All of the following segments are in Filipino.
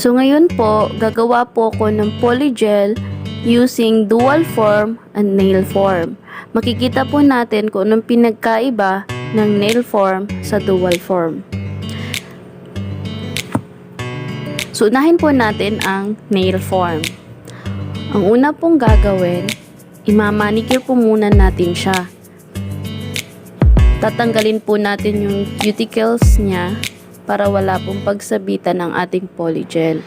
So ngayon po, gagawa po ako ng polygel using dual form and nail form. Makikita po natin kung anong pinagkaiba ng nail form sa dual form. So unahin po natin ang nail form. Ang una pong gagawin, imamanicure po muna natin siya. Tatanggalin po natin yung cuticles niya para wala pong pagsabitan ng ating polygel.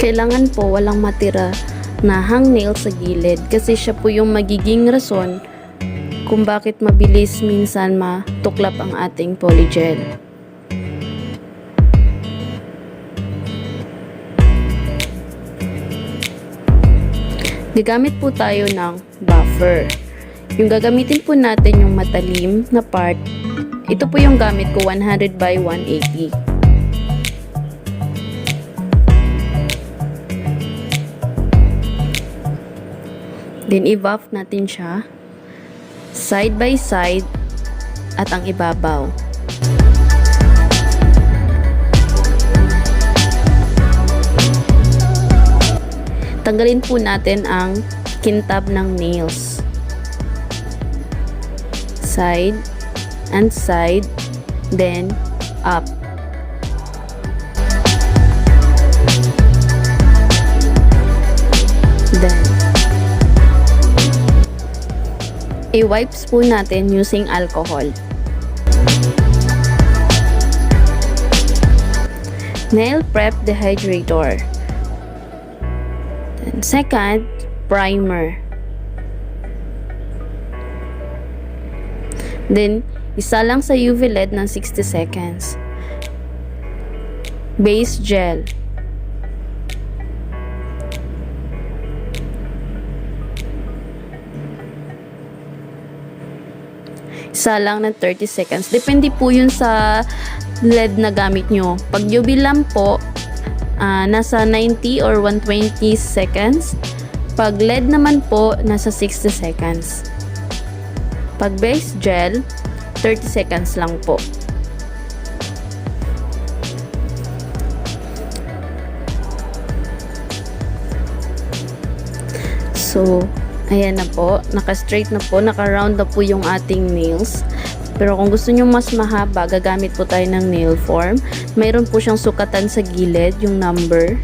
Kailangan po walang matira na hangnail sa gilid kasi siya po yung magiging rason kung bakit mabilis minsan matuklap ang ating polygel. Gagamit po tayo ng buffer. Yung gagamitin po natin yung matalim na part. Ito po yung gamit ko, 100 by 180. Then, i-buff natin siya side by side at ang ibabaw. Tanggalin po natin ang kintab ng nails. Side and side, then up. Then, i-wipes po natin using alcohol. Nail prep dehydrator. And second, primer. Then, isa lang sa UV LED ng 60 seconds. Base gel. Isa lang ng 30 seconds. Depende po yun sa LED na gamit nyo. Pag UV lamp po, nasa 90 or 120 seconds. Pag LED naman po, nasa 60 seconds. Pag base gel, 30 seconds lang po. So, ayan na po, naka-straight na po, naka-round na po yung ating nails. Pero kung gusto nyo mas mahaba, gagamit po tayo ng nail form. Mayroon po siyang sukatan sa gilid, yung number,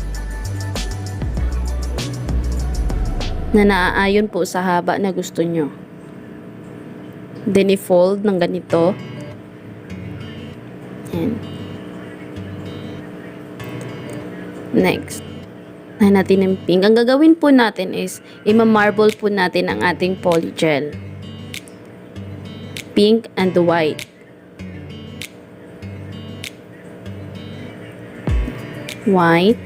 na naaayon po sa haba na gusto nyo. Then, i-fold ng ganito. Ayan. Next. Nahin natin ng pink. Ang gagawin po natin is, ima-marble po natin ang ating polygel. Pink and white. White.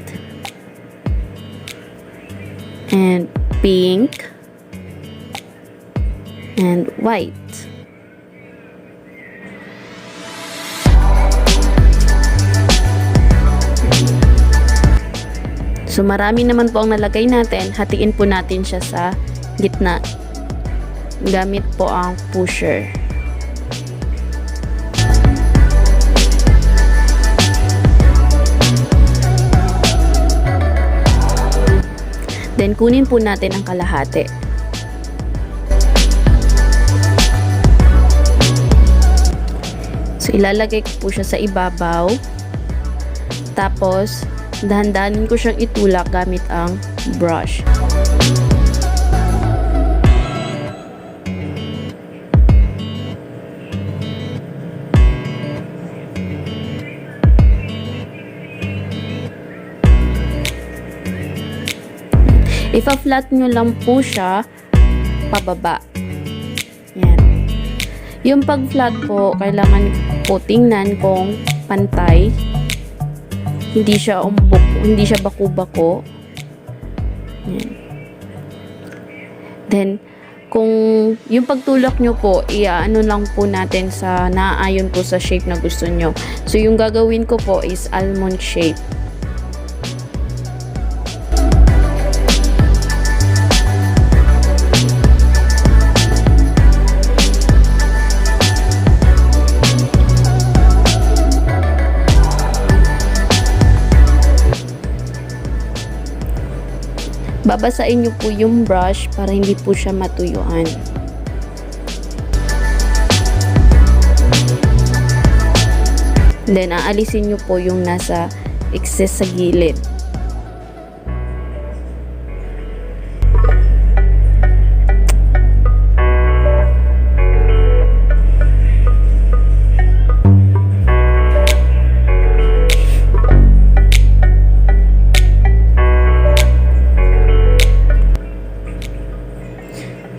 And pink. And white. So, marami naman po ang nalagay natin. Hatiin po natin siya sa gitna. Gamit po ang pusher. Then, kunin po natin ang kalahati. So, ilalagay ko po siya sa ibabaw. Tapos, dahan-dahanin ko siyang itulak gamit ang brush. Ipa-flat nyo lang po siya pababa. Yan. Yung pag-flat po, kailangan po tingnan kung pantay. Hindi siya umbok, hindi siya baku-bako. Yan. Then, kung yung pagtulak nyo po, iaano lang po natin sa naaayon po sa shape na gusto nyo. So, yung gagawin ko po is almond shape. Babasain nyo po yung brush para hindi po siya matuyuan. Then, aalisin nyo po yung nasa excess sa gilid.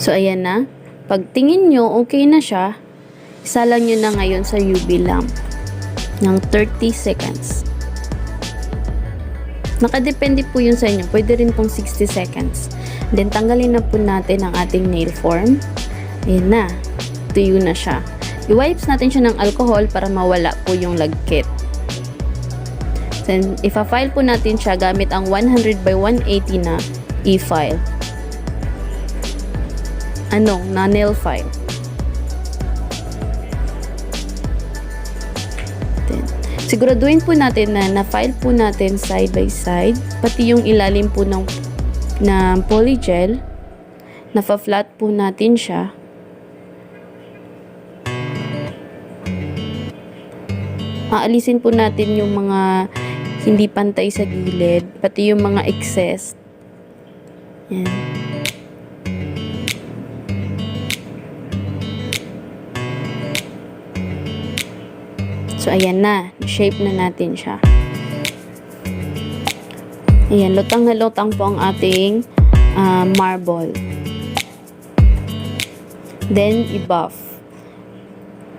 So, ayan na. Pag tingin nyo, okay na siya, isalang nyo na ngayon sa UV lamp ng 30 seconds. Nakadepende po yun sa inyo. Pwede rin pong 60 seconds. Then, tanggalin na po natin ang ating nail form. Ayan na. Tuyo na siya. I-wipes natin siya ng alcohol para mawala po yung lagkit. Then, ifa-file po natin siya gamit ang 100 by 180 na e-file. Na nail file. Then, siguraduhin po natin na na-file po natin side by side, pati yung ilalim po ng polygel, nafa-flat po natin siya. Aalisin po natin yung mga hindi pantay sa gilid, pati yung mga excess. Yan. So, ayan na. Shape na natin siya. Ayan, lutang na lutang po ang ating marble. Then, i-buff.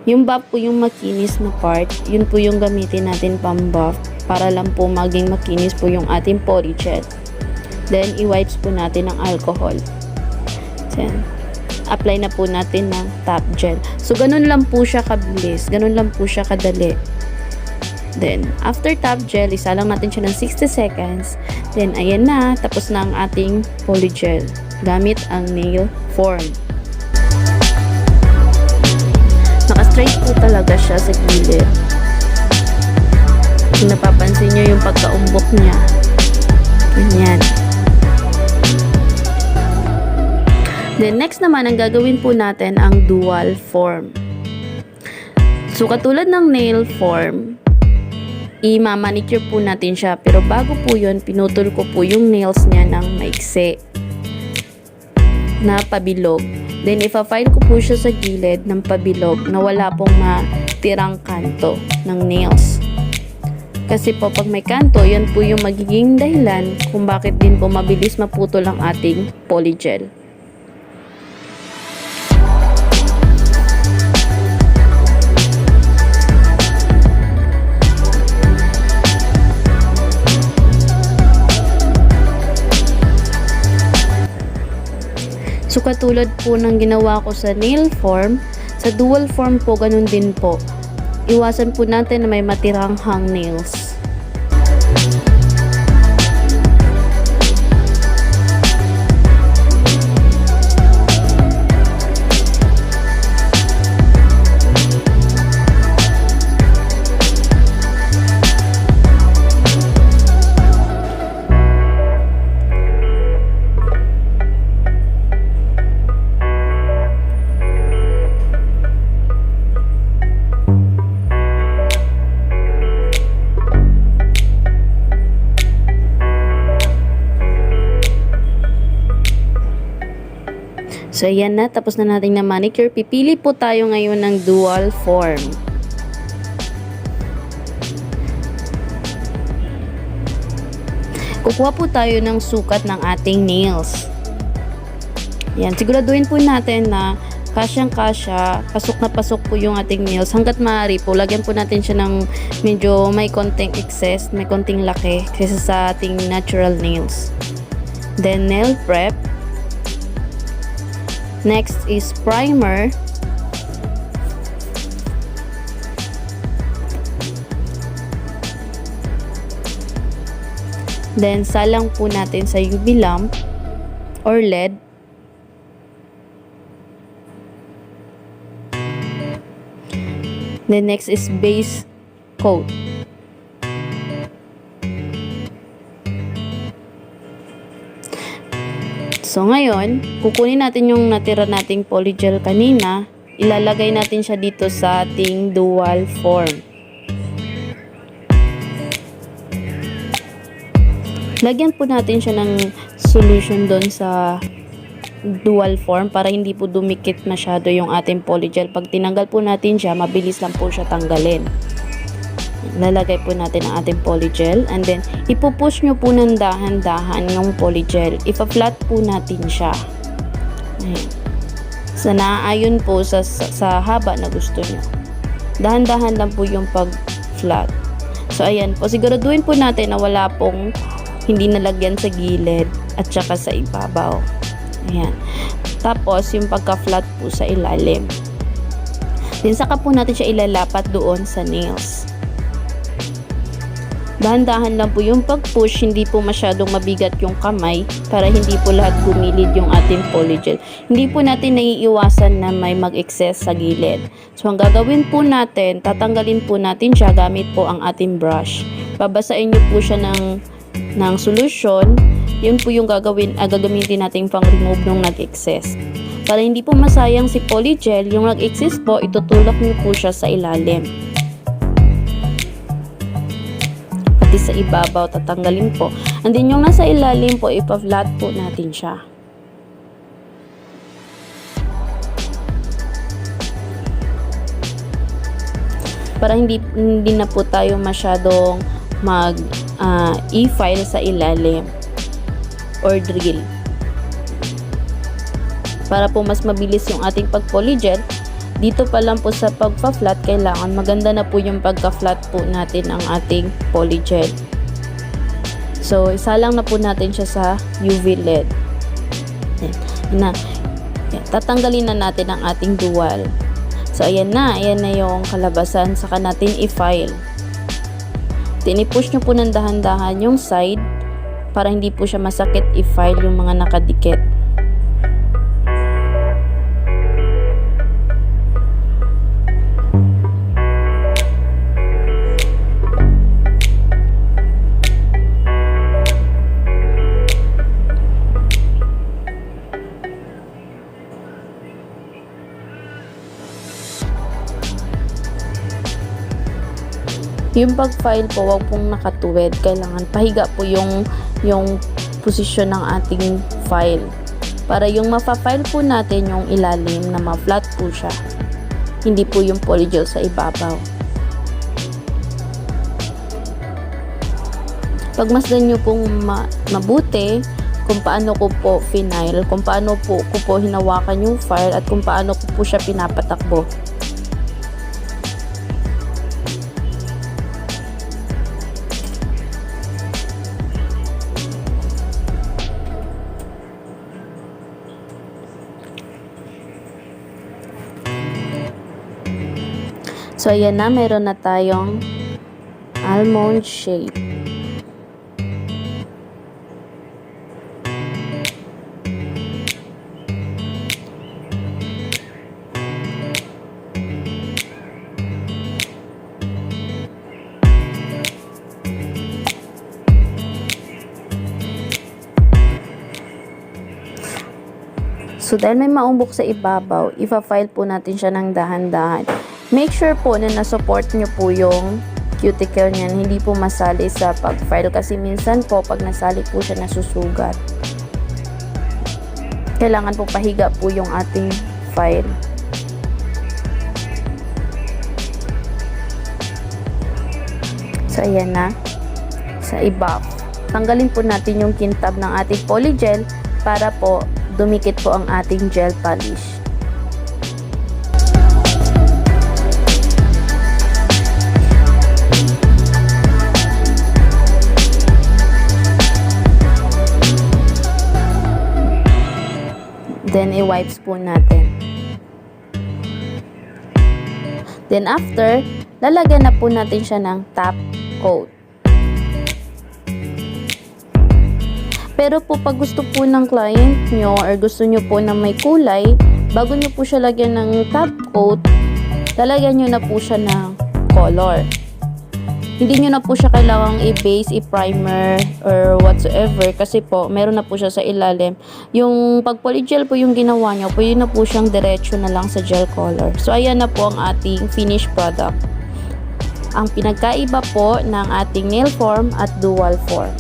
Yung buff po yung makinis na part. Yun po yung gamitin natin pang-buff para lang po maging makinis po yung ating polygel. Then, i-wipes po natin ng alcohol. Then, apply na po natin ng top gel. So, ganun lang po siya kabilis. Ganun lang po siya kadali. Then, after top gel, isa lang natin siya ng 60 seconds. Then, ayan na. Tapos na ang ating polygel. Gamit ang nail form. Naka-straight po talaga siya sa gilid. Kung napapansin nyo yung pagkaumbok niya. Ganyan. Then, next naman, ang gagawin po natin ang dual form. So, katulad ng nail form, i-manicure po natin siya. Pero bago po yun, pinutol ko po yung nails niya ng maiksi na pabilog. Then, ifa-file ko po siya sa gilid ng pabilog na wala pong matirang kanto ng nails. Kasi po, pag may kanto, yan po yung magiging dahilan kung bakit din po mabilis maputol ang ating polygel. So, katulad po ng ginawa ko sa nail form, sa dual form po, ganun din po. Iwasan po natin na may matirang hangnails. So, ayan na. Tapos na natin na manicure. Pipili po tayo ngayon ng dual form. Kukuha po tayo ng sukat ng ating nails. Ayan. Siguraduhin po natin na kasyang-kasya, pasok na pasok po yung ating nails. Hanggat maaari po, lagyan po natin siya ng medyo may konting excess, may konting laki kaysa sa ating natural nails. Then, nail prep. Next is primer. Then, salang po natin sa UV lamp or LED. Then, next is base coat. So, ngayon, kukunin natin yung natira nating polygel kanina. Ilalagay natin siya dito sa ating dual form. Lagyan po natin siya ng solution doon sa dual form para hindi po dumikit masyado yung ating polygel. Pag tinanggal po natin siya, mabilis lang po siya tanggalin. Lalagay po natin ang ating polygel and then ipupush nyo po ng dahan-dahan yung polygel. Ipa-flat po natin siya. Ayan. So, naaayon po sa haba na gusto nyo. Dahan-dahan lang po yung pag-flat. So, ayan po. Siguraduhin po natin na wala pong hindi nalagyan sa gilid at saka sa ibabaw. Ayan. Tapos, yung pagka-flat po sa ilalim. Then, saka po natin siya ilalapat doon sa nails. Dahan-dahan lang po yung pag-push, hindi po masyadong mabigat yung kamay para hindi po lahat gumilid yung ating polygel. Hindi po natin naiiwasan na may mag-excess sa gilid. So, ang gagawin po natin, tatanggalin po natin siya gamit po ang ating brush. Babasain nyo po siya ng solution. Yun po yung gagamitin natin pang remove nung nag-excess. Para hindi po masayang si polygel, yung nag-excess po, itutulak nyo po siya sa ilalim. Pati sa ibabaw, tatanggalin po. And then yung nasa ilalim po, ipa-flat po natin siya. Para hindi na po tayo masyadong e-file sa ilalim or drill. Para po mas mabilis yung ating pag-polygel, dito pa lang po sa pagpa-flat, kailangan maganda na po yung pagka-flat po natin ang ating polygel. So, isalang na po natin siya sa UV LED. Yan. Tatanggalin na natin ang ating dual. So, ayan na yung kalabasan. Saka natin i-file. Tinipush nyo po ng dahan-dahan yung side para hindi po siya masakit i-file yung mga nakadikit. Yung pag-file po, wag pong nakatuwid. Kailangan pahiga po yung posisyon ng ating file. Para yung mapa-file po natin yung ilalim na ma-flat po siya. Hindi po yung polygel sa ibabaw. Pagmasdan nyo pong mabuti kung paano ko po final, kung paano po ko po hinawakan yung file at kung paano ko po siya pinapatakbo. So, ayan na, meron na tayong almond shape. So, dahil may maumbok sa ibabaw, ipa-file po natin siya ng dahan-dahan. Make sure po na na-support nyo po yung cuticle niyan. Hindi po masali sa pag-file kasi minsan po pag nasali po siya nasusugat. Kailangan po pahiga po yung ating file. So, ayan na. Sa iba. Tanggalin po natin yung kintab ng ating polygel para po dumikit po ang ating gel polish. Then, i-wipes po natin. Then, after, lalagyan na po natin siya ng top coat. Pero po, pag gusto po ng client nyo or gusto nyo po na may kulay, bago nyo po siya lagyan ng top coat, lalagyan nyo na po siya ng color. Hindi nyo na po siya kailangang i-base, i-primer, or whatsoever. Kasi po, meron na po siya sa ilalim. Yung pag polygel po yung ginawa nyo, pwede na po siyang diretso na lang sa gel color. So, ayan na po ang ating finished product. Ang pinagkaiba po ng ating nail form at dual form.